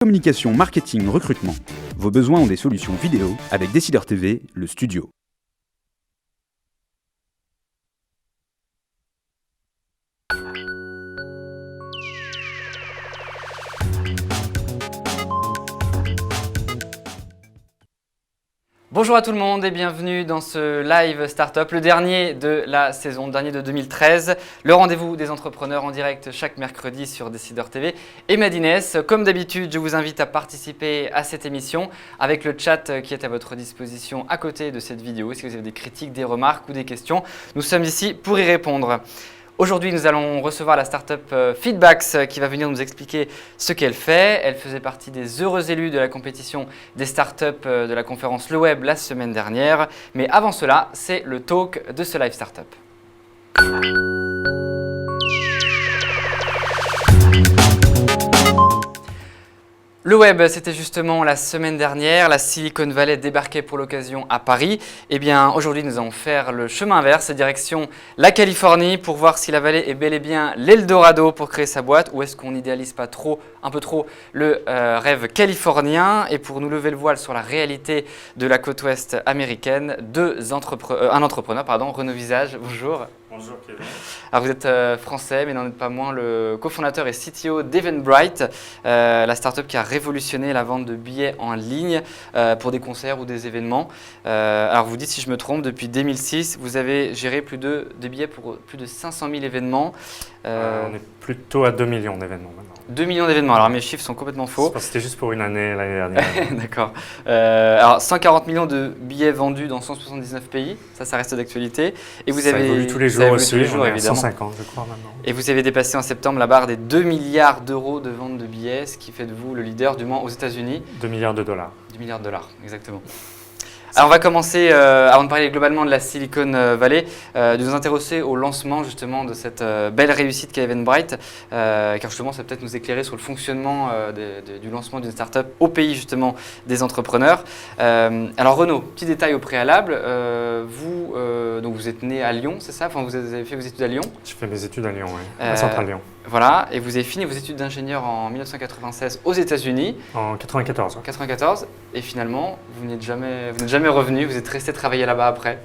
Communication, marketing, recrutement. Vos besoins ont des solutions vidéo avec Décideur TV, le studio. Bonjour à tout le monde et bienvenue dans ce live startup, le dernier de la saison, le dernier de 2013. Le rendez-vous des entrepreneurs en direct chaque mercredi sur Décideur TV et Madines. Comme d'habitude, je vous invite à participer à cette émission avec le chat qui est à votre disposition à côté de cette vidéo. Si vous avez des critiques, des remarques ou des questions, nous sommes ici pour y répondre. Aujourd'hui, nous allons recevoir la startup Feedbax qui va venir nous expliquer ce qu'elle fait. Elle faisait partie des heureux élus de la compétition des startups de la conférence Le Web la semaine dernière. Mais avant cela, c'est le talk de ce live startup. Le web, c'était justement la semaine dernière, la Silicon Valley débarquait pour l'occasion à Paris. Eh bien, aujourd'hui, nous allons faire le chemin inverse, direction la Californie, pour voir si la vallée est bel et bien l'Eldorado pour créer sa boîte, ou est-ce qu'on n'idéalise pas un peu trop le rêve californien. Et pour nous lever le voile sur la réalité de la côte ouest américaine, un entrepreneur, Renaud Visage, bonjour. Bonjour Kevin. Alors vous êtes français, mais n'en êtes pas moins le cofondateur et CTO d'Eventbrite, la startup qui a révolutionné la vente de billets en ligne pour des concerts ou des événements. Alors vous dites si je me trompe, depuis 2006, vous avez géré des billets pour plus de 500 000 événements. On est plutôt à 2 millions d'événements maintenant. 2 millions d'événements, alors mes chiffres sont complètement faux. C'était juste pour une année l'année dernière. D'accord. Alors 140 millions de billets vendus dans 179 pays, ça reste d'actualité. Et vous ça évolue tous les jours aussi, on est à évidemment. 150 je crois maintenant. Et vous avez dépassé en septembre la barre des 2 milliards d'euros de vente de billets, ce qui fait de vous le leader du moins aux États-Unis. 2 milliards de dollars. 2 milliards de dollars, exactement. Alors on va commencer, avant de parler globalement de la Silicon Valley, de nous intéresser au lancement justement de cette belle réussite qu'est Eventbrite, car justement ça va peut-être nous éclairer sur le fonctionnement du lancement d'une startup au pays justement des entrepreneurs. Alors Renaud, petit détail au préalable, donc vous êtes né à Lyon, c'est ça? Enfin, vous avez fait vos études à Lyon? Je fais mes études à Lyon, oui, à Centrale Lyon. Voilà, et vous avez fini vos études d'ingénieur en 1996 aux États-Unis. En 94. En 94, et finalement, vous n'êtes jamais revenu, vous êtes resté travailler là-bas après.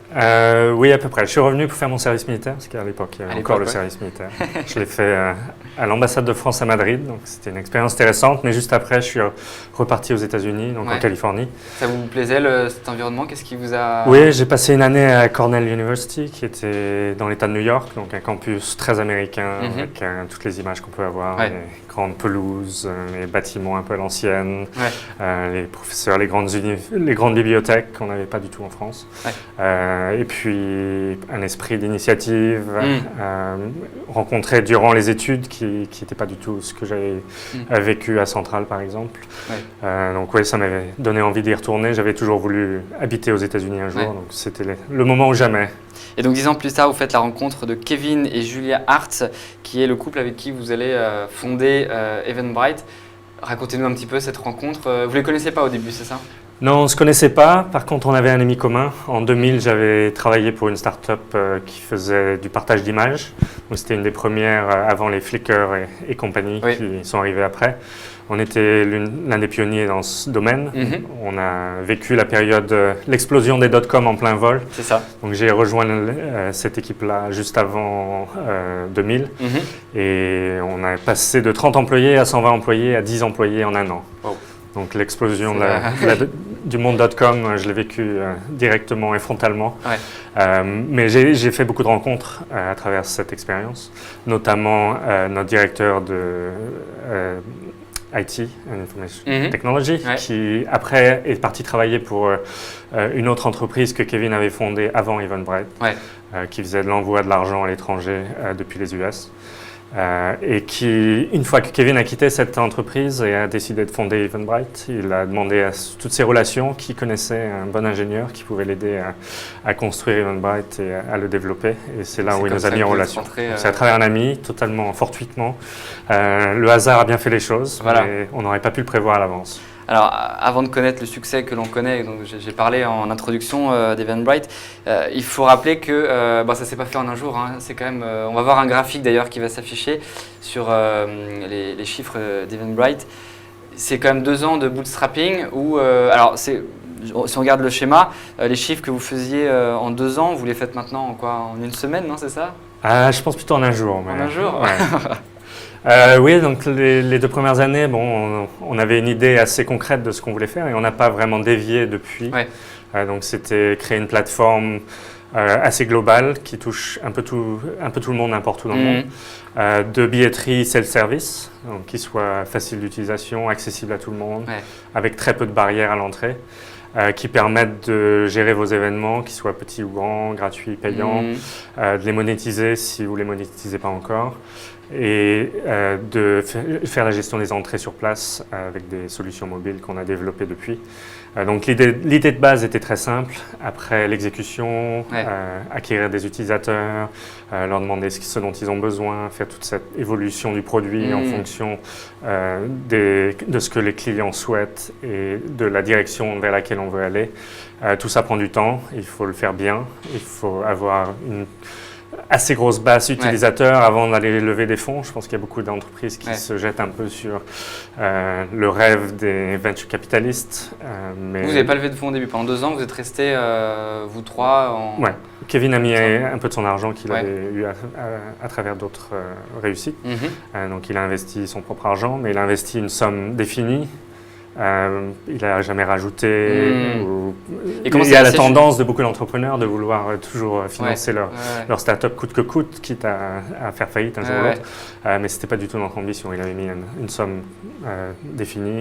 Oui, à peu près. Je suis revenu pour faire mon service militaire, parce qu'à l'époque, il y avait encore le service militaire. Je l'ai fait à l'ambassade de France à Madrid, donc c'était une expérience intéressante. Mais juste après, je suis reparti aux États-Unis, donc en Californie. Ça vous plaisait cet environnement? Qu'est-ce qui vous a... Oui, j'ai passé une année à Cornell University, qui était dans l'État de New York, donc un campus très américain, avec toutes les images qu'on peut avoir, les grandes pelouses, les bâtiments un peu à l'ancienne, les professeurs, les grandes bibliothèques qu'on n'avait pas du tout en France. Et puis un esprit d'initiative, rencontré durant les études qui n'était pas du tout ce que j'avais vécu à Centrale par exemple. Donc oui, ça m'avait donné envie d'y retourner. J'avais toujours voulu habiter aux États-Unis un jour, donc c'était le moment ou jamais. Et donc 10 ans plus tard, vous faites la rencontre de Kevin et Julia Hart, qui est le couple avec qui vous allez fonder Eventbrite. Racontez-nous un petit peu cette rencontre. Vous ne les connaissez pas au début, c'est ça? Non, on ne se connaissait pas. Par contre, on avait un ami commun. En 2000, j'avais travaillé pour une start-up qui faisait du partage d'images. C'était une des premières avant les Flickr et compagnie qui sont arrivées après. On était l'un des pionniers dans ce domaine. On a vécu la période, l'explosion des dot-com en plein vol. C'est ça. Donc j'ai rejoint cette équipe-là juste avant 2000. Et on a passé de 30 employés à 120 employés à 10 employés en un an. Wow. Donc l'explosion du monde dot-com, je l'ai vécu directement et frontalement. Mais j'ai fait beaucoup de rencontres à travers cette expérience, notamment notre directeur de IT, Information Technology, qui après est parti travailler pour une autre entreprise que Kevin avait fondée avant Eventbrite, qui faisait de l'envoi de l'argent à l'étranger depuis les US. Et qui, une fois que Kevin a quitté cette entreprise et a décidé de fonder Eventbrite, il a demandé à toutes ses relations qui connaissaient un bon ingénieur qui pouvait l'aider à construire Eventbrite et à le développer. Et c'est là où il nous a mis en relation. C'est à travers un ami, totalement fortuitement. Le hasard a bien fait les choses, mais on n'aurait pas pu le prévoir à l'avance. Alors, avant de connaître le succès que l'on connaît, donc j'ai parlé en introduction d'Eventbrite, il faut rappeler que ça ne s'est pas fait en un jour. C'est quand même, on va voir un graphique d'ailleurs qui va s'afficher sur les chiffres d'Eventbrite. c'est quand même 2 ans de bootstrapping où, alors si on regarde le schéma, les chiffres que vous faisiez en 2 ans, vous les faites maintenant en quoi? En 1 semaine, non, c'est ça? Je pense plutôt en un jour. En un jour? Ouais. Oui, donc les 2 premières années, bon, on avait une idée assez concrète de ce qu'on voulait faire et on n'a pas vraiment dévié depuis. Ouais. Donc c'était créer une plateforme assez globale qui touche un peu tout le monde n'importe où dans le monde, de billetterie self-service, donc qui soit facile d'utilisation, accessible à tout le monde, avec très peu de barrières à l'entrée, qui permettent de gérer vos événements, qu'ils soient petits ou grands, gratuits, payants, de les monétiser si vous ne les monétisez pas encore, et de faire la gestion des entrées sur place avec des solutions mobiles qu'on a développées depuis. Donc l'idée de base était très simple. Après l'exécution, acquérir des utilisateurs, leur demander ce dont ils ont besoin, faire toute cette évolution du produit en fonction de ce que les clients souhaitent et de la direction vers laquelle on veut aller. Tout ça prend du temps, il faut le faire bien, il faut avoir une assez grosse base utilisateurs avant d'aller lever des fonds. Je pense qu'il y a beaucoup d'entreprises qui se jettent un peu sur le rêve des venture capitalistes. Mais vous n'avez pas levé de fonds au début. Pendant 2 ans, vous êtes restés, vous 3 Ouais. Kevin a mis un peu de son argent qu'il avait eu à travers d'autres réussites. Donc il a investi son propre argent, mais il a investi une somme définie. Il n'a jamais rajouté. Il y a la tendance de beaucoup d'entrepreneurs de vouloir toujours financer leur start-up coûte que coûte, quitte à faire faillite un jour ou l'autre. Mais ce n'était pas du tout notre ambition. Il avait mis une somme définie.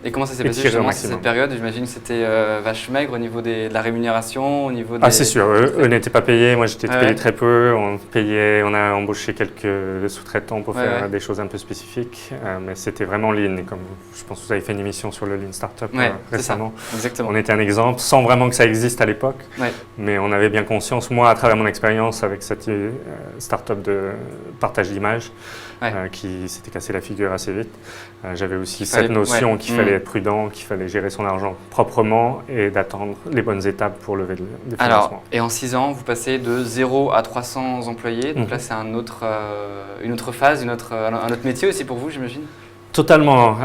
Et comment ça s'est passé justement cette période? J'imagine que c'était vache maigre au niveau de la rémunération, au niveau des... Ah, c'est sûr. Eux n'étaient pas payés. Moi, j'étais payé très peu. On a embauché quelques sous-traitants pour faire des choses un peu spécifiques. Mais c'était vraiment lean. Comme je pense que vous avez fait une émission sur le Lean Startup récemment. Exactement. On était un exemple, sans vraiment que ça existe à l'époque, mais on avait bien conscience, moi à travers mon expérience avec cette startup de partage d'images, qui s'était cassé la figure assez vite, j'avais aussi cette notion qu'il fallait être prudent, qu'il fallait gérer son argent proprement et d'attendre les bonnes étapes pour lever des financements. Alors, et en 6 ans, vous passez de 0 à 300 employés, donc là c'est une autre phase, un autre métier aussi pour vous, j'imagine? Totalement.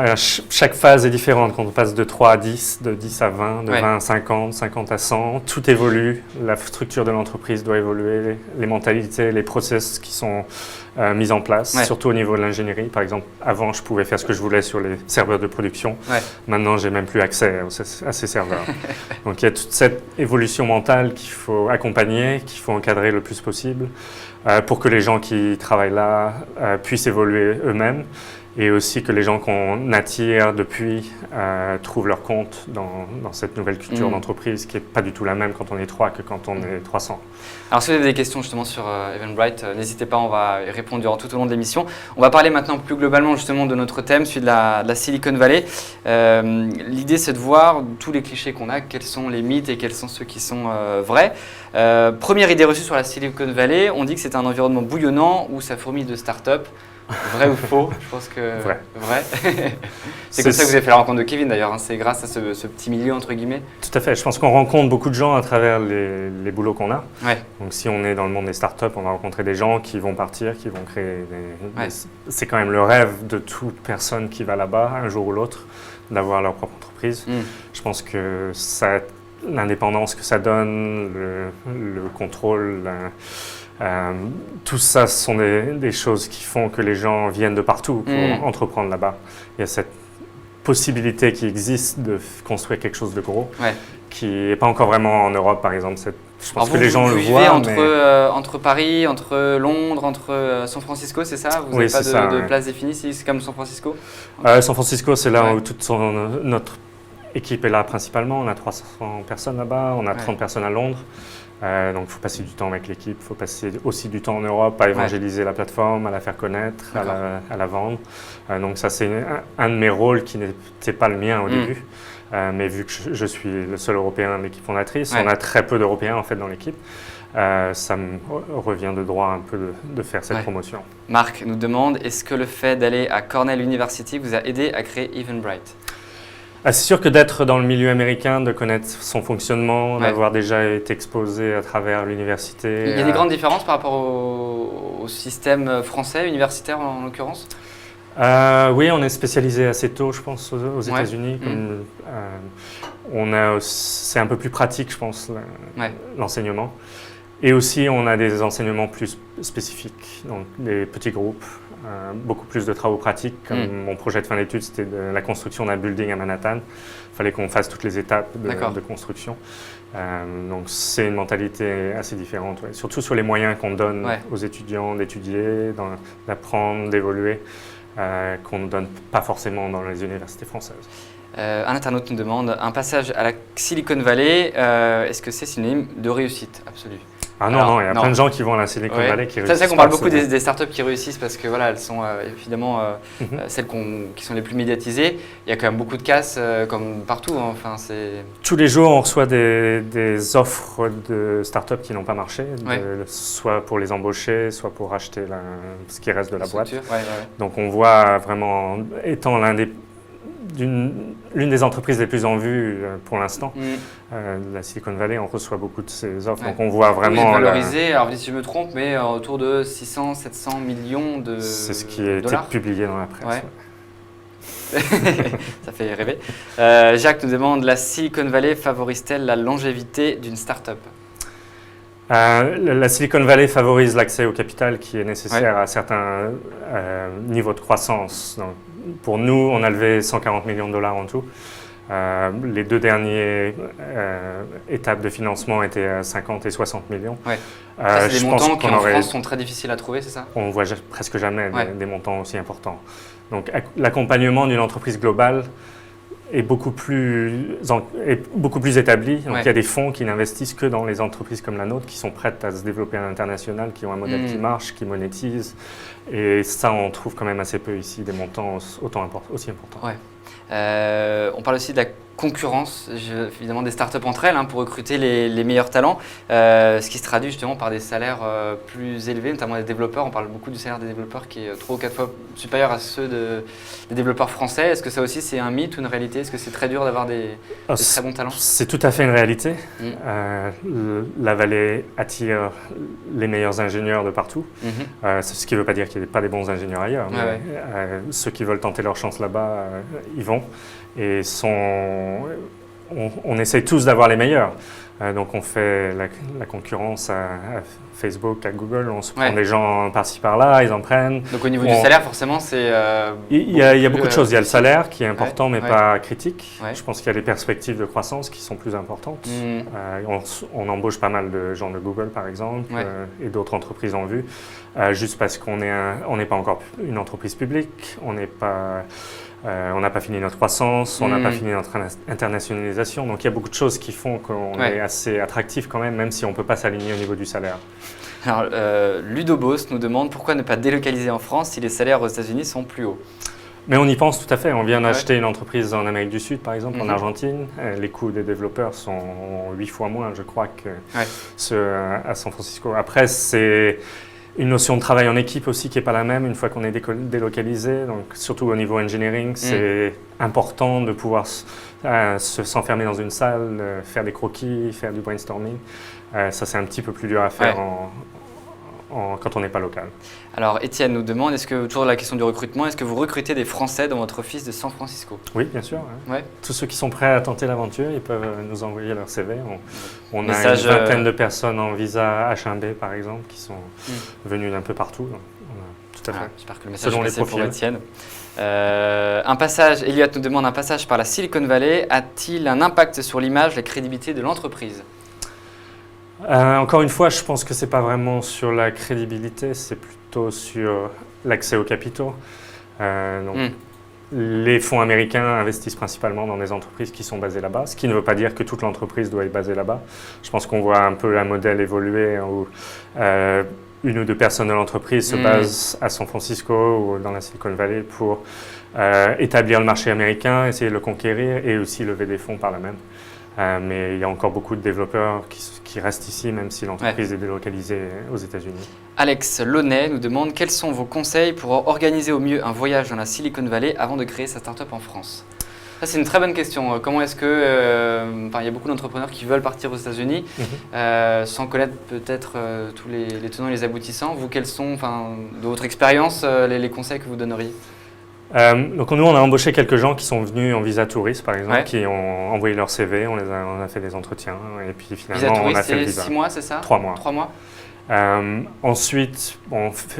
Chaque phase est différente. Quand on passe de 3 à 10, de 10 à 20, de 20 à 50, 50 à 100, tout évolue. La structure de l'entreprise doit évoluer, les mentalités, les process qui sont mis en place, surtout au niveau de l'ingénierie. Par exemple, avant, je pouvais faire ce que je voulais sur les serveurs de production. Maintenant, j'ai même plus accès à ces serveurs. Donc, il y a toute cette évolution mentale qu'il faut accompagner, qu'il faut encadrer le plus possible pour que les gens qui travaillent là puissent évoluer eux-mêmes. Et aussi que les gens qu'on attire depuis trouvent leur compte dans cette nouvelle culture d'entreprise qui n'est pas du tout la même quand on est 3 que quand on est 300. Alors si vous avez des questions justement sur Eventbrite, n'hésitez pas, on va y répondre durant tout au long de l'émission. On va parler maintenant plus globalement justement de notre thème, celui de la Silicon Valley. L'idée c'est de voir tous les clichés qu'on a, quels sont les mythes et quels sont ceux qui sont vrais. Première idée reçue sur la Silicon Valley, on dit que c'est un environnement bouillonnant où ça fourmille de start-up. Vrai ou faux? Je pense que vrai. C'est comme ça que vous avez fait la rencontre de Kevin d'ailleurs, hein. C'est grâce à ce petit milieu entre guillemets. Tout à fait, je pense qu'on rencontre beaucoup de gens à travers les boulots qu'on a. Donc si on est dans le monde des startups, on va rencontrer des gens qui vont partir, qui vont créer c'est quand même le rêve de toute personne qui va là-bas un jour ou l'autre, d'avoir leur propre entreprise. Je pense que l'indépendance que ça donne, le contrôle, tout ça, ce sont des choses qui font que les gens viennent de partout pour entreprendre là-bas. Il y a cette possibilité qui existe de construire quelque chose de gros, qui n'est pas encore vraiment en Europe, par exemple. Je pense que les gens le voient. Entre Paris, entre Londres, entre San Francisco, c'est ça? Vous n'avez pas de place définie, c'est comme San Francisco? San Francisco, c'est là où toute notre équipe est là principalement. On a 300 personnes là-bas, on a 30 personnes à Londres. Donc il faut passer du temps avec l'équipe, il faut passer aussi du temps en Europe à évangéliser la plateforme, à la faire connaître, à la vendre. Donc ça c'est un de mes rôles qui n'était pas le mien au début. Mais vu que je suis le seul Européen de l'équipe fondatrice, on a très peu d'Européens en fait dans l'équipe. Ça me revient de droit un peu de faire cette promotion. Marc nous demande, est-ce que le fait d'aller à Cornell University vous a aidé à créer Eventbrite? C'est sûr que d'être dans le milieu américain, de connaître son fonctionnement, d'avoir déjà été exposé à travers l'université. Il y a des grandes différences par rapport au système français, universitaire en l'occurrence? Oui, on est spécialisé assez tôt, je pense, aux Ouais. États-Unis. C'est un peu plus pratique, je pense, l'enseignement. Et aussi, on a des enseignements plus spécifiques, donc des petits groupes, beaucoup plus de travaux pratiques. Comme mon projet de fin d'études, c'était la construction d'un building à Manhattan. Il fallait qu'on fasse toutes les étapes de construction. Donc c'est une mentalité assez différente, surtout sur les moyens qu'on donne aux étudiants d'étudier, d'apprendre, d'évoluer, qu'on ne donne pas forcément dans les universités françaises. Un internaute nous demande, un passage à la Silicon Valley, est-ce que c'est synonyme de réussite absolue? Ah non, non, il y a plein de gens qui vont à la Silicon Valley qui réussissent. C'est vrai qu'on parle beaucoup des startups qui réussissent parce que voilà, elles sont évidemment celles qui sont les plus médiatisées. Il y a quand même beaucoup de casses comme partout. Hein. Enfin, tous les jours, on reçoit des offres de startups qui n'ont pas marché, soit pour les embaucher, soit pour acheter ce qui reste de la boîte. Donc on voit vraiment, étant l'une des entreprises les plus en vue pour l'instant, la Silicon Valley, on reçoit beaucoup de ces offres, donc on voit vraiment… valorisé, alors si je me trompe, mais autour de 600-700 millions de dollars. C'est ce qui a été publié dans la presse. Ça fait rêver. Jacques nous demande, la Silicon Valley favorise-t-elle la longévité d'une start-up? La Silicon Valley favorise l'accès au capital qui est nécessaire à certains niveaux de croissance. Donc, pour nous, on a levé 140 millions de dollars en tout. Les deux dernières étapes de financement étaient à 50 et 60 millions. C'est des montants qui en France sont très difficiles à trouver, c'est ça? On ne voit presque jamais des montants aussi importants. Donc l'accompagnement d'une entreprise globale est beaucoup plus établi. Donc il y a des fonds qui n'investissent que dans les entreprises comme la nôtre qui sont prêtes à se développer à l'international, qui ont un modèle qui marche, qui monétise. Et ça, on trouve quand même assez peu ici des montants aussi importants. On parle aussi de la concurrence, évidemment des startups entre elles, pour recruter les meilleurs talents, ce qui se traduit justement par des salaires plus élevés, notamment des développeurs. On parle beaucoup du salaire des développeurs qui est 3 ou 4 fois supérieur à ceux des développeurs français. Est-ce que ça aussi c'est un mythe ou une réalité? Est-ce que c'est très dur d'avoir des très bons talents? C'est tout à fait une réalité. La vallée attire les meilleurs ingénieurs de partout. Ce qui ne veut pas dire qu'il n'y a pas des bons ingénieurs ailleurs. Mais, ceux qui veulent tenter leur chance là-bas, ils vont. Et on essaye tous d'avoir les meilleurs. Donc on fait la concurrence à Facebook, à Google, on se prend des gens par-ci par-là, ils en prennent. Donc au niveau du salaire, forcément, c'est… Il y a beaucoup de choses. Il y a le salaire qui est important mais pas critique. Je pense qu'il y a des perspectives de croissance qui sont plus importantes. On embauche pas mal de gens de Google par exemple et d'autres entreprises en vue, juste parce qu'on n'est pas encore une entreprise publique, on n'a pas fini notre croissance, on n'a pas fini notre internationalisation. Donc il y a beaucoup de choses qui font qu'on est assez attractif quand même si on ne peut pas s'aligner au niveau du salaire. Alors, Ludobos nous demande pourquoi ne pas délocaliser en France si les salaires aux États-Unis sont plus hauts? Mais on y pense tout à fait. On vient d'acheter une entreprise en Amérique du Sud, par exemple, en Argentine. Les coûts des développeurs sont 8 fois moins, je crois, que ceux à San Francisco. Après, c'est une notion de travail en équipe aussi qui n'est pas la même une fois qu'on est délocalisé. Donc, surtout au niveau engineering, c'est important de pouvoir s'enfermer dans une salle, faire des croquis, faire du brainstorming. Ça, c'est un petit peu plus dur à faire quand on n'est pas local. Alors, Étienne nous demande, toujours la question du recrutement, est-ce que vous recrutez des Français dans votre office de San Francisco? Oui, bien sûr. Tous ceux qui sont prêts à tenter l'aventure, ils peuvent nous envoyer leur CV. On a une vingtaine de personnes en visa H1B, par exemple, qui sont venues d'un peu partout. Donc, tout à fait. J'espère que le message est passé pour Étienne. Elliot nous demande, un passage par la Silicon Valley a-t-il un impact sur l'image, la crédibilité de l'entreprise? Encore une fois, je pense que ce n'est pas vraiment sur la crédibilité, c'est plutôt sur l'accès aux capitaux. Les fonds américains investissent principalement dans des entreprises qui sont basées là-bas, ce qui ne veut pas dire que toute l'entreprise doit être basée là-bas. Je pense qu'on voit un peu un modèle évoluer où une ou deux personnes de l'entreprise se basent à San Francisco ou dans la Silicon Valley pour établir le marché américain, essayer de le conquérir et aussi lever des fonds par la même. Mais il y a encore beaucoup de développeurs qui restent ici, même si l'entreprise est délocalisée aux États-Unis. Alex Launay nous demande quels sont vos conseils pour organiser au mieux un voyage dans la Silicon Valley avant de créer sa start-up en France? Ça, c'est une très bonne question. Comment est-ce que… il y a beaucoup d'entrepreneurs qui veulent partir aux États-Unis sans connaître peut-être tous les tenants et les aboutissants. Vous, quels sont, de votre expérience, les conseils que vous donneriez? Donc nous, on a embauché quelques gens qui sont venus en visa touriste, par exemple, Ouais. qui ont envoyé leur CV, on a fait des entretiens, et puis Visa finalement, on a touriste, fait le c'est visa. 6 mois, c'est ça? 3 mois. 3 mois. Ensuite,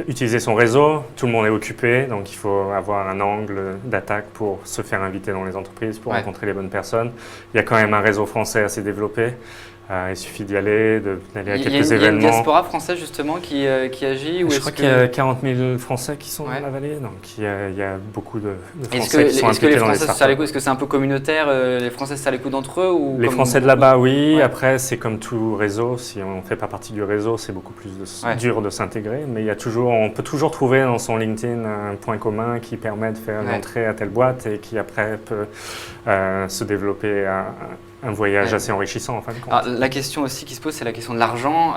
utiliser son réseau, tout le monde est occupé, donc il faut avoir un angle d'attaque pour se faire inviter dans les entreprises, pour Ouais. rencontrer les bonnes personnes. Il y a quand même un réseau français assez développé, il suffit d'y aller, d'aller à Il y a quelques une événements. diaspora française justement qui agit ou Je est-ce crois que... qu'il y a 40 000 Français qui sont Ouais. dans la vallée, donc il y a beaucoup de Est-ce Français qui sont est-ce que les impliqués dans les Français se serrent les startups. coudes? Est-ce que c'est un peu communautaire? Les Français se serrent les coudes entre eux ou Les comme- Français de là-bas, oui. Ouais. Après, c'est comme tout réseau. Si on ne fait pas partie du réseau, c'est beaucoup plus Ouais. dur de s'intégrer. Mais on peut toujours trouver dans son LinkedIn un point commun qui permet de faire une Ouais. entrée à telle boîte et qui après peut se développer à un voyage Ouais. assez enrichissant en fin de compte. Alors, la question aussi qui se pose, c'est la question de l'argent.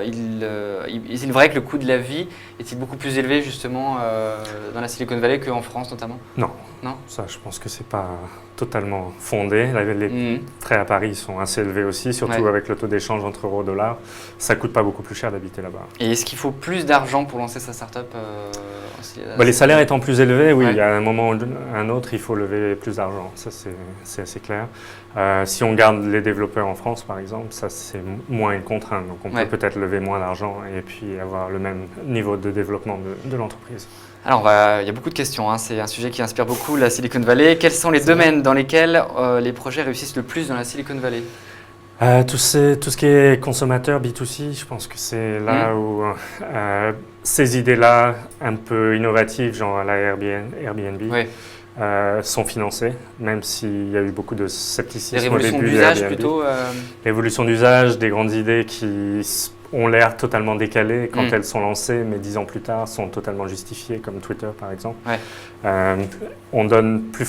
Il est vrai que le coût de la vie est-il beaucoup plus élevé justement dans la Silicon Valley qu'en France notamment? Non. Non. Ça, je pense que c'est pas totalement fondé. Les Mhm. frais à Paris sont assez élevés aussi, surtout Ouais. avec le taux d'échange entre euros et dollars. Ça coûte pas beaucoup plus cher d'habiter là-bas. Et est-ce qu'il faut plus d'argent pour lancer sa startup aussi, Les salaires étant plus élevés, oui, Ouais. il y a un moment ou un autre, il faut lever plus d'argent. Ça, c'est assez clair. Si on garde les développeurs en France, par exemple, ça, c'est moins une contrainte. Donc, on Ouais. peut peut-être lever moins d'argent et puis avoir le même niveau de développement de l'entreprise. Alors, il y a beaucoup de questions, hein. C'est un sujet qui inspire beaucoup la Silicon Valley. Quels sont les domaines dans lesquels les projets réussissent le plus dans la Silicon Valley? Tout ce qui est consommateur, B2C, je pense que c'est là où ces idées-là, un peu innovatives, genre la Airbnb, Oui. sont financées, même s'il y a eu beaucoup de Des scepticisme au révolutions début d'usage d'Airbnb. plutôt L'évolution d'usage, des grandes idées qui ont l'air totalement décalées quand Mm. elles sont lancées, mais 10 ans plus tard sont totalement justifiées, comme Twitter par exemple. Ouais. On donne plus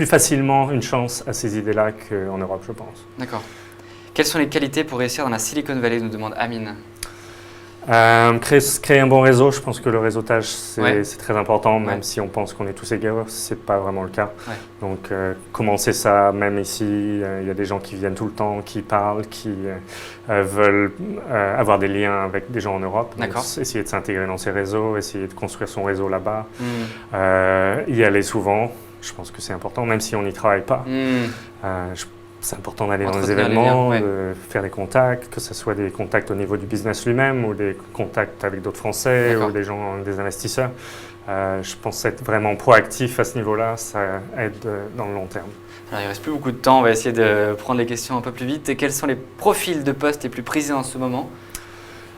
facilement une chance à ces idées-là qu'en Europe, je pense. D'accord. Quelles sont les qualités pour réussir dans la Silicon Valley, nous demande Amine. Créer un bon réseau, je pense que le réseautage Ouais. c'est très important, même Ouais. si on pense qu'on est tous égaux, c'est pas vraiment le cas. Ouais. Donc commencer ça, même ici, il y a des gens qui viennent tout le temps, qui parlent, qui veulent avoir des liens avec des gens en Europe. Donc, D'accord. essayer de s'intégrer dans ces réseaux, essayer de construire son réseau là-bas, Hmm. y aller souvent, je pense que c'est important, même si on n'y travaille pas. Hmm. C'est important d'aller dans les Entretenir les événements, liens, ouais. de faire des contacts, que ce soit des contacts au niveau du business lui-même ou des contacts avec d'autres Français D'accord. ou des gens, des investisseurs. Je pense être vraiment proactif à ce niveau-là, ça aide dans le long terme. Alors, il ne reste plus beaucoup de temps, on va essayer de prendre les questions un peu plus vite. Et quels sont les profils de postes les plus prisés en ce moment?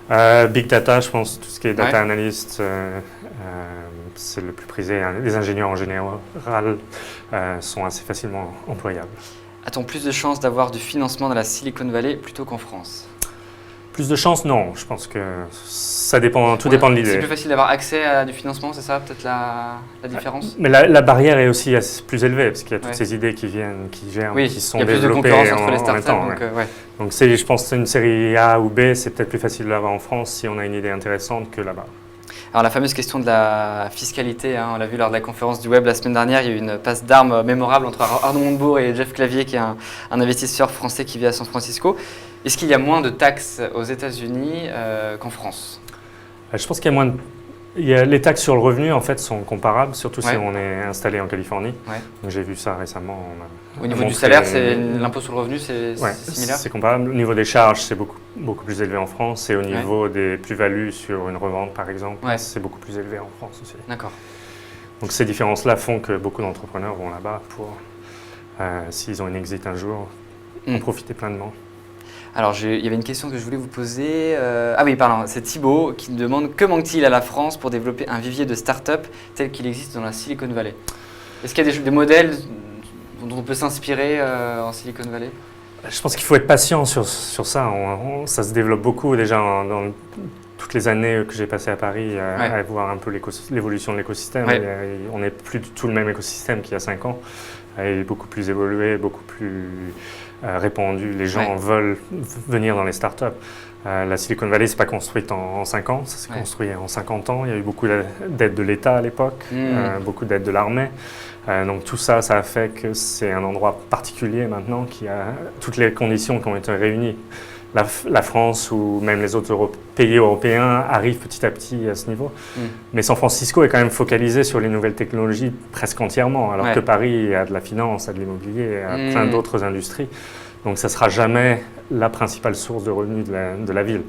Big data, je pense, tout ce qui est data Ouais. analyst, c'est le plus prisé. Les ingénieurs en général sont assez facilement employables. A-t-on plus de chances d'avoir du financement dans la Silicon Valley plutôt qu'en France? Plus de chance, non. Je pense que ça dépend, tout dépend de C'est l'idée. plus facile d'avoir accès à du financement, c'est ça peut-être la différence? Mais la barrière est aussi plus élevée, parce qu'il y a toutes Ouais. ces idées qui viennent, qui germent, Oui, qui sont il y a plus de développées concurrence entre les en même startups. temps. Donc, ouais. ouais. Donc je pense que c'est une série A ou B, c'est peut-être plus facile de l'avoir en France si on a une idée intéressante que là-bas. Alors la fameuse question de la fiscalité, hein, on l'a vu lors de la conférence du web la semaine dernière, il y a eu une passe d'armes mémorable entre Arnaud Montebourg et Jeff Clavier, qui est un investisseur français qui vit à San Francisco. Est-ce qu'il y a moins de taxes aux États-Unis qu'en France? Je pense qu'il y a moins de... les taxes sur le revenu en fait sont comparables, surtout si Ouais. on est installé en Californie. Ouais. Donc j'ai vu ça récemment. Au niveau du salaire, l'impôt sur le revenu, c'est Ouais, similaire? c'est comparable. Au niveau des charges, c'est beaucoup plus élevé en France. Et au niveau des plus-values sur une revente, par exemple, Ouais. c'est beaucoup plus élevé en France aussi. D'accord. Donc ces différences-là font que beaucoup d'entrepreneurs vont là-bas pour, s'ils ont une exit un jour, en profiter pleinement. Alors, il y avait une question que je voulais vous poser. Ah oui, pardon, c'est Thibaut qui nous demande que manque-t-il à la France pour développer un vivier de start-up tel qu'il existe dans la Silicon Valley? Est-ce qu'il y a des modèles dont on peut s'inspirer en Silicon Valley? Je pense qu'il faut être patient sur ça. Ça se développe beaucoup déjà dans toutes les années que j'ai passées à Paris à voir un peu l'évolution de l'écosystème. Ouais. On n'est plus du tout le même écosystème qu'il y a 5 ans. Il est beaucoup plus évolué, beaucoup plus répandu. Les gens veulent venir dans les startups. La Silicon Valley, c'est pas construite en 5 ans, ça s'est construit en 50 ans. Il y a eu beaucoup d'aides de l'État à l'époque, beaucoup d'aides de l'armée. Donc tout ça, ça a fait que c'est un endroit particulier maintenant qui a toutes les conditions qui ont été réunies la France ou même les autres pays européens arrivent petit à petit à ce niveau. Mais San Francisco est quand même focalisé sur les nouvelles technologies presque entièrement, alors que Paris a de la finance, a de l'immobilier, a plein d'autres industries. Donc ça ne sera jamais la principale source de revenus de la ville.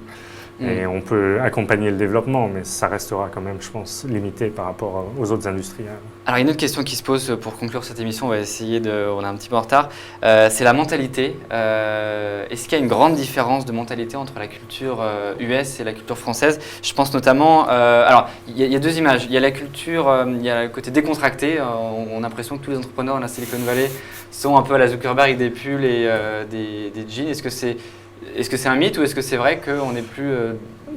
Et on peut accompagner le développement, mais ça restera quand même, je pense, limité par rapport aux autres industries. Alors, une autre question qui se pose pour conclure cette émission, on va essayer on est un petit peu en retard, c'est la mentalité. Est-ce qu'il y a une grande différence de mentalité entre la culture US et la culture française? Je pense notamment, alors, il y a deux images. Il y a la culture, il y a le côté décontracté. On a l'impression que tous les entrepreneurs dans la Silicon Valley sont un peu à la Zuckerberg, des pulls et des jeans. Est-ce que c'est un mythe ou est-ce que c'est vrai qu'on n'est plus…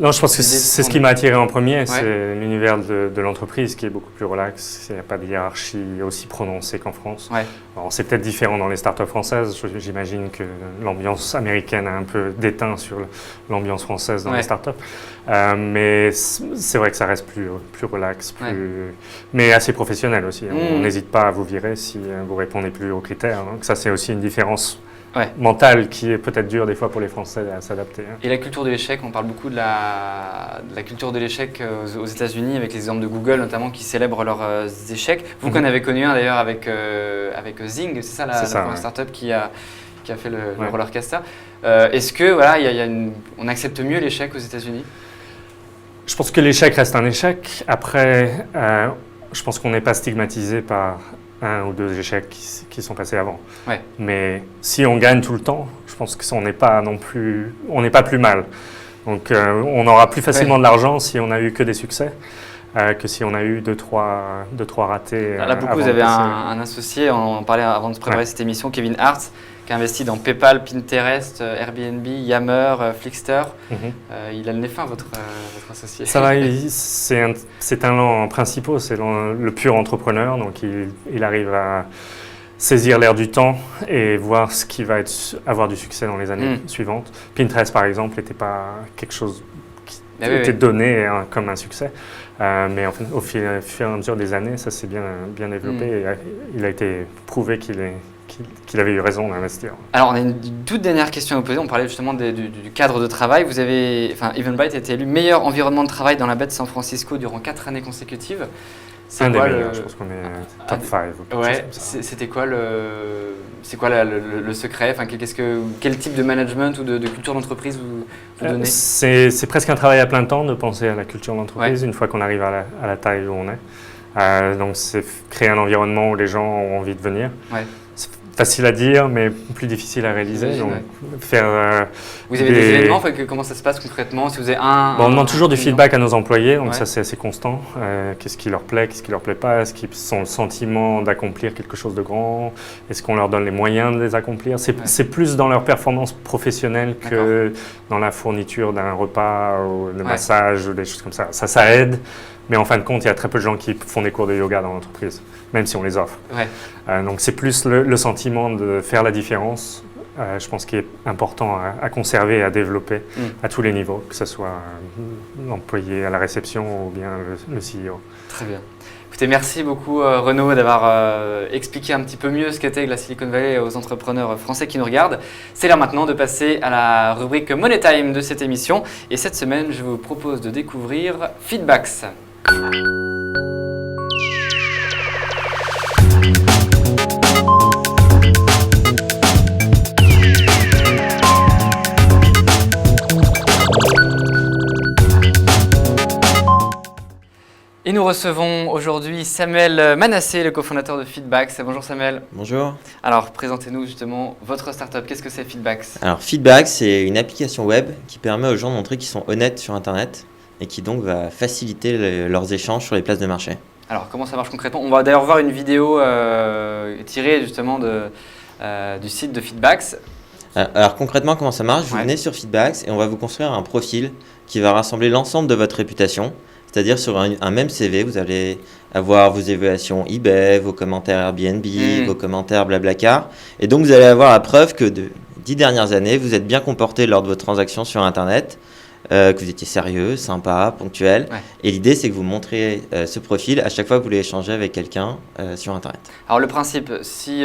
Non, je pense que c'est ce qui m'a attiré en premier, c'est l'univers de l'entreprise qui est beaucoup plus relax. Il n'y a pas de hiérarchie aussi prononcée qu'en France. Alors, c'est peut-être différent dans les startups françaises. J'imagine que l'ambiance américaine a un peu déteint sur l'ambiance française dans les startups. Mais c'est vrai que ça reste plus relax, mais assez professionnel aussi. On n'hésite pas à vous virer si vous répondez plus aux critères. Donc ça, c'est aussi une différence mentale qui est peut-être dure des fois pour les Français à s'adapter. Et la culture de l'échec, on parle beaucoup de la culture de l'échec aux États-Unis avec l'exemple de Google notamment qui célèbre leurs échecs. Vous qu'en avez connu un d'ailleurs avec Zing, c'est ça la première startup qui a fait le roller coaster. Est-ce que on accepte mieux l'échec aux États-Unis? Je pense que l'échec reste un échec. Après, je pense qu'on n'est pas stigmatisé par un ou deux échecs qui sont passés avant. Mais si on gagne tout le temps, je pense qu'on n'est pas plus mal. Donc on aura plus facilement de l'argent si on n'a eu que des succès que si on a eu deux, trois ratés. Là, beaucoup, vous avez un associé, on en parlait avant de préparer cette émission, Kevin Hart, qui a investi dans PayPal, Pinterest, Airbnb, Yammer, Flickster. Il a le nez fin, votre associé. Ça va, ses talents principaux, c'est le pur entrepreneur. Donc il arrive à saisir l'air du temps et voir ce qui va avoir du succès dans les années suivantes. Pinterest, par exemple, n'était pas quelque chose qui était donné comme un succès. Mais au fur et à mesure des années, ça s'est bien développé. Et il a été prouvé qu'il avait eu raison d'investir. Alors, on a une toute dernière question à vous poser. On parlait justement du cadre de travail. Eventbrite a été élu meilleur environnement de travail dans la baie de San Francisco durant 4 années consécutives. Un des meilleurs, je pense qu'on est top 5. C'était quoi le secret? Quel type de management ou de culture d'entreprise vous donnez? C'est presque un travail à plein temps de penser à la culture d'entreprise une fois qu'on arrive à la taille où on est. Donc, c'est créer un environnement où les gens ont envie de venir. C'est facile à dire, mais plus difficile à réaliser. Donc, vous avez des événements, comment ça se passe concrètement? Si vous avez on demande toujours du feedback à nos employés, donc ça c'est assez constant. Qu'est-ce qui leur plaît, qu'est-ce qui leur plaît pas? Est-ce qu'ils ont le sentiment d'accomplir quelque chose de grand? Est-ce qu'on leur donne les moyens de les accomplir? C'est plus dans leur performance professionnelle que dans la fourniture d'un repas ou de massage ou des choses comme ça. Ça aide. Mais en fin de compte, il y a très peu de gens qui font des cours de yoga dans l'entreprise, même si on les offre. Donc c'est plus le sentiment de faire la différence, je pense, qui est important à conserver et à développer à tous les niveaux, que ce soit l'employé à la réception ou bien le CEO. Très bien. Écoutez, merci beaucoup Renaud d'avoir expliqué un petit peu mieux ce qu'était la Silicon Valley aux entrepreneurs français qui nous regardent. C'est l'heure maintenant de passer à la rubrique Money Time de cette émission. Et cette semaine, je vous propose de découvrir Feedbacks. Et nous recevons aujourd'hui Samuel Manassé, le cofondateur de Feedbacks. Bonjour Samuel. Bonjour. Alors, présentez-nous justement votre startup. Qu'est-ce que c'est Feedbacks? Alors, Feedbacks, c'est une application web qui permet aux gens de montrer qu'ils sont honnêtes sur Internet et qui donc va faciliter leurs échanges sur les places de marché. Alors, comment ça marche concrètement? On va d'ailleurs voir une vidéo tirée justement du site de Feedbacks. Alors, concrètement, comment ça marche? Vous venez sur Feedbacks et on va vous construire un profil qui va rassembler l'ensemble de votre réputation. C'est-à-dire sur un même CV, vous allez avoir vos évaluations eBay, vos commentaires Airbnb, vos commentaires Blablacar. Et donc, vous allez avoir la preuve que de 10 dernières années, vous êtes bien comporté lors de vos transactions sur Internet. que vous étiez sérieux, sympa, ponctuel. Ouais. Et l'idée, c'est que vous montrez ce profil à chaque fois que vous voulez échanger avec quelqu'un sur Internet. Alors le principe, si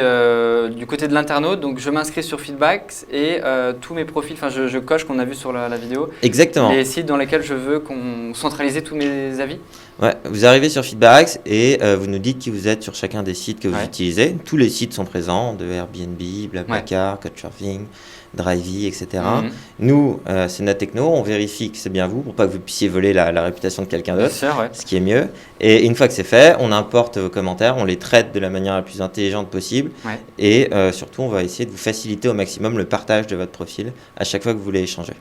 du côté de l'internaute, donc je m'inscris sur Feedback et tous mes profils, enfin je coche qu'on a vu sur la vidéo, Exactement. les sites dans lesquels je veux qu'on centralise tous mes avis. Ouais, vous arrivez sur Feedback et vous nous dites qui vous êtes sur chacun des sites que vous Ouais. utilisez. Tous les sites sont présents, de Airbnb, Blablacar, Couchsurfing, Drivey, etc. Mhm. Nous, c'est notre techno, on vérifie que c'est bien vous pour pas que vous puissiez voler la réputation de quelqu'un Bien d'autre, sûr, ouais. ce qui est mieux. Et une fois que c'est fait, on importe vos commentaires, on les traite de la manière la plus intelligente possible Ouais. et surtout, on va essayer de vous faciliter au maximum le partage de votre profil à chaque fois que vous voulez échanger.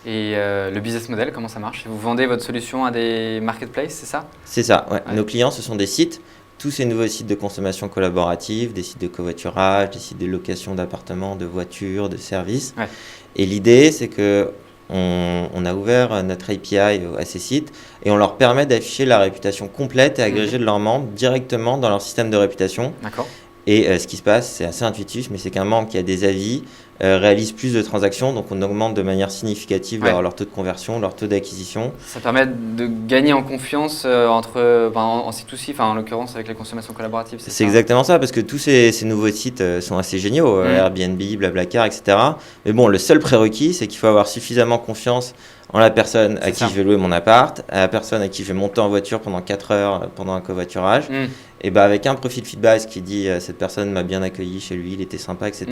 Et le business model, comment ça marche? Vous vendez votre solution à des marketplaces, c'est ça? C'est ça, ouais. Ouais. Nos clients, ce sont des sites, tous ces nouveaux sites de consommation collaborative, des sites de covoiturage, des sites de location d'appartements, de voitures, de services. Ouais. Et l'idée, c'est que on a ouvert notre API à ces sites et on leur permet d'afficher la réputation complète et agrégée de leurs membres directement dans leur système de réputation. D'accord. Et ce qui se passe, c'est assez intuitif, mais c'est qu'un membre qui a des avis réalise plus de transactions, donc on augmente de manière significative Ouais. leur taux de conversion, leur taux d'acquisition. Ça permet de gagner en confiance entre en C2C, enfin en l'occurrence avec les consommations collaboratives, c'est C'est ça? exactement ça, parce que tous ces nouveaux sites sont assez géniaux, Airbnb, Blablacar, etc. Mais bon, le seul prérequis, c'est qu'il faut avoir suffisamment confiance en la personne à C'est qui ça. je vais louer mon appart, à la personne à qui je vais monter en voiture pendant 4 heures pendant un covoiturage. Mm. Et bah avec un profil feedback qui dit cette personne m'a bien accueilli chez lui, il était sympa, etc.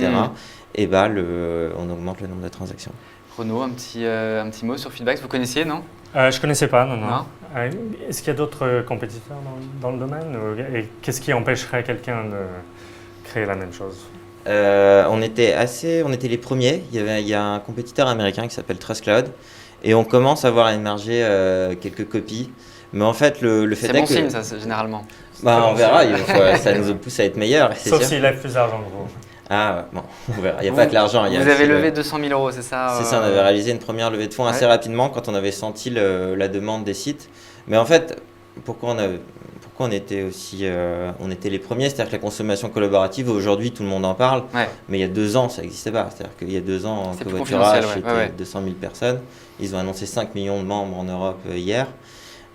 Et bah on augmente le nombre de transactions. Renaud, un petit mot sur Feedback, vous connaissiez, non? Je ne connaissais pas, non. Non. Est-ce qu'il y a d'autres compétiteurs dans le domaine et qu'est-ce qui empêcherait quelqu'un de créer la même chose? On était les premiers. Il y a un compétiteur américain qui s'appelle TrustCloud et on commence à voir émerger quelques copies. Mais en fait, le fait C'est est bon que signe, ça, généralement. on verra. Ça nous pousse à être meilleurs. C'est Sauf sûr. s'il lève plus d'argent que vous. Ah bon, on verra. Il n'y a pas que l'argent. Vous avez levé 200 000 euros, c'est ça? C'est ça. On avait réalisé une première levée de fonds assez rapidement quand on avait senti la demande des sites. Mais en fait, pourquoi on était aussi, on était les premiers, c'est-à-dire que la consommation collaborative, aujourd'hui tout le monde en parle, Ouais. mais il y a 2 ans ça n'existait pas. C'est-à-dire qu'il y a 2 ans, en C'est plus covoiturage, confidentiel, c'était ouais. 200 000 personnes. Ils ont annoncé 5 millions de membres en Europe hier.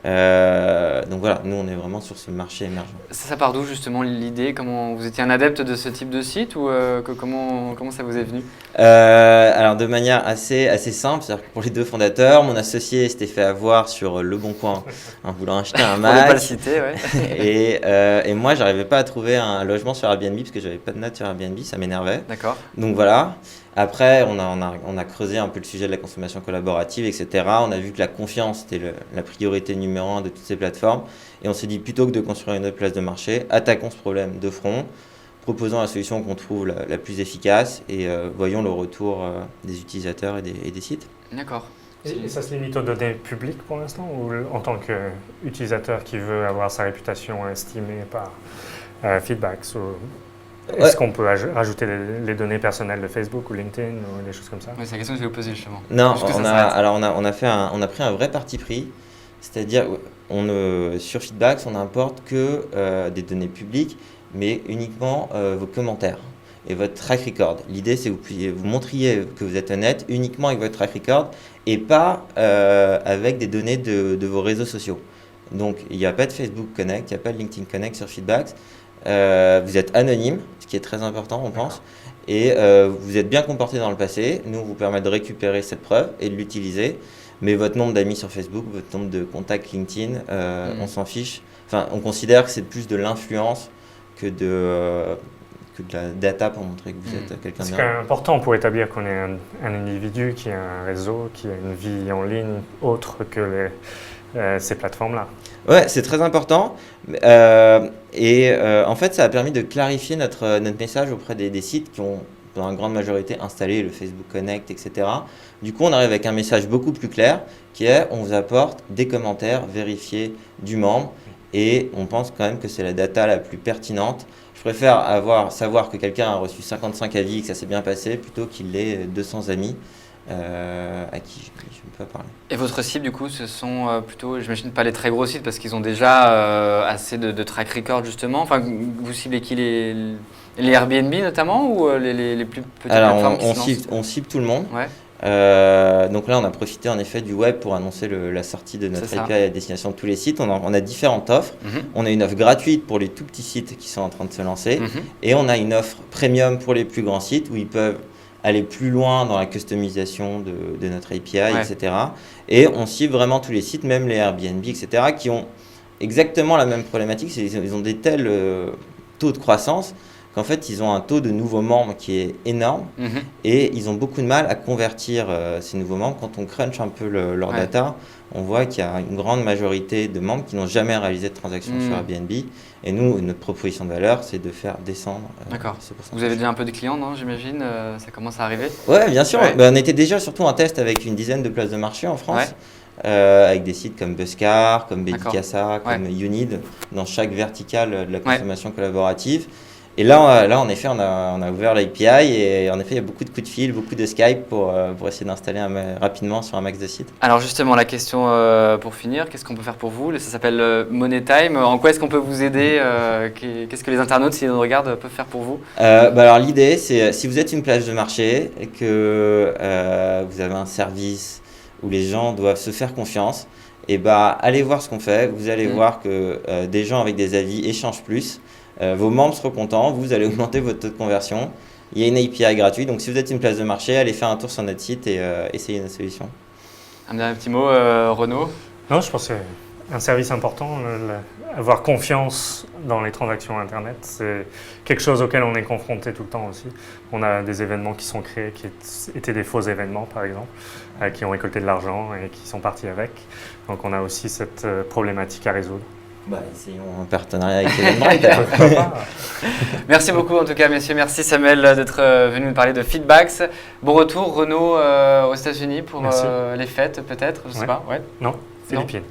Donc voilà, nous on est vraiment sur ce marché émergent. Ça part d'où justement l'idée? Comment vous étiez un adepte de ce type de site ou comment ça vous est venu? Alors de manière assez simple, c'est-à-dire que pour les 2 fondateurs, mon associé s'était fait avoir sur Le Bon Coin en voulant acheter un Pour ne pas le Mac. citer, ouais. Et moi, j'arrivais pas à trouver un logement sur Airbnb parce que j'avais pas de notes sur Airbnb, ça m'énervait. D'accord. Donc voilà. Après, on a creusé un peu le sujet de la consommation collaborative, etc. On a vu que la confiance était la priorité numéro 1 de toutes ces plateformes. Et on s'est dit, plutôt que de construire une autre place de marché, attaquons ce problème de front, proposons la solution qu'on trouve la plus efficace et voyons le retour des utilisateurs et des sites. D'accord. Et ça se limite aux données publiques pour l'instant ou en tant qu'utilisateur qui veut avoir sa réputation estimée par Feedback Est-ce qu'on peut rajouter les données personnelles de Facebook ou LinkedIn ou des choses comme ça? Oui, c'est la question que je vais vous poser justement. Non, Jusque ça on a pris un vrai parti pris, c'est-à-dire sur Feedback, on n'importe que des données publiques, mais uniquement vos commentaires et votre track record. L'idée, c'est que vous montriez que vous êtes honnête uniquement avec votre track record et pas avec des données de vos réseaux sociaux. Donc, il n'y a pas de Facebook Connect, il n'y a pas de LinkedIn Connect sur Feedback. Vous êtes anonyme, ce qui est très important, on pense, et vous êtes bien comporté dans le passé. Nous, on vous permet de récupérer cette preuve et de l'utiliser. Mais votre nombre d'amis sur Facebook, votre nombre de contacts LinkedIn, on s'en fiche. Enfin, on considère que c'est plus de l'influence que de la data pour montrer que vous êtes quelqu'un de C'est bien. quand même important pour établir qu'on est un individu qui a un réseau, qui a une vie en ligne autre que ces plateformes-là. Ouais, c'est très important. En fait, ça a permis de clarifier notre message auprès des sites qui ont, dans la grande majorité, installé le Facebook Connect, etc. Du coup, on arrive avec un message beaucoup plus clair qui est on vous apporte des commentaires vérifiés du membre et on pense quand même que c'est la data la plus pertinente. Je préfère savoir que quelqu'un a reçu 55 avis et que ça s'est bien passé plutôt qu'il ait 200 amis à qui je ne peux pas parler. Et votre cible, du coup, ce sont plutôt, j'imagine, pas les très gros sites parce qu'ils ont déjà assez de track record, justement. Enfin, vous ciblez qui, les Airbnb notamment ou les plus petites Alors, plateformes qui se lancent? on cible tout le monde. Ouais. Donc là, on a profité en effet du web pour annoncer la sortie de notre API à destination de tous les sites. On a différentes offres. On a une offre gratuite pour les tout petits sites qui sont en train de se lancer. Et on a une offre premium pour les plus grands sites où ils peuvent aller plus loin dans la customisation de notre API, etc. Et on cible vraiment tous les sites, même les Airbnb, etc., qui ont exactement la même problématique. Ils ont des tels taux de croissance qu'en fait, ils ont un taux de nouveaux membres qui est énorme et ils ont beaucoup de mal à convertir ces nouveaux membres. Quand on crunch un peu leur data, on voit qu'il y a une grande majorité de membres qui n'ont jamais réalisé de transaction sur Airbnb. Et nous, notre proposition de valeur, c'est de faire descendre ce pourcentage. Vous avez déjà un peu de clients, non, j'imagine ça commence à arriver? Oui, bien sûr. On était déjà surtout en test avec une dizaine de places de marché en France. Avec des sites comme Buscar, comme Bedicassa, comme Unid, dans chaque verticale de la consommation collaborative. Et là, en effet, on a ouvert l'API et en effet, il y a beaucoup de coups de fil, beaucoup de Skype pour essayer d'installer rapidement sur un max de sites. Alors justement, la question pour finir, qu'est-ce qu'on peut faire pour vous? Ça s'appelle MoneyTime. En quoi est-ce qu'on peut vous aider? Qu'est-ce que les internautes, s'ils nous regardent, peuvent faire pour vous? Alors l'idée, c'est si vous êtes une place de marché et que vous avez un service où les gens doivent se faire confiance, et allez voir ce qu'on fait. Vous allez voir que des gens avec des avis échangent plus. Vos membres seront contents, vous allez augmenter votre taux de conversion. Il y a une API gratuite, donc si vous êtes une place de marché, allez faire un tour sur notre site et essayez notre solution. Un dernier petit mot, Renaud? Non, je pense que c'est un service important. Avoir confiance dans les transactions Internet, c'est quelque chose auquel on est confronté tout le temps aussi. On a des événements qui sont créés, qui étaient des faux événements par exemple, qui ont récolté de l'argent et qui sont partis avec. Donc on a aussi cette problématique à résoudre. Essayons un partenariat avec Eventbrite. Merci beaucoup en tout cas, messieurs. Merci Samuel d'être venu nous parler de Feedbacks. Bon retour, Renaud, aux États-Unis pour les fêtes peut-être, je sais pas. Non, Philippines.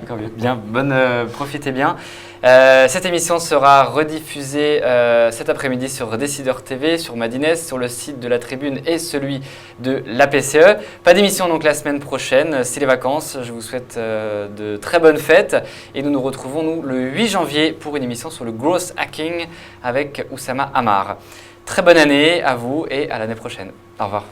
Encore mieux. Bien, profitez bien. Cette émission sera rediffusée cet après-midi sur Décideur TV, sur Madines, sur le site de la Tribune et celui de l'APCE. Pas d'émission donc la semaine prochaine, c'est les vacances. Je vous souhaite de très bonnes fêtes et nous nous retrouvons le 8 janvier pour une émission sur le growth hacking avec Oussama Amar. Très bonne année à vous et à l'année prochaine. Au revoir.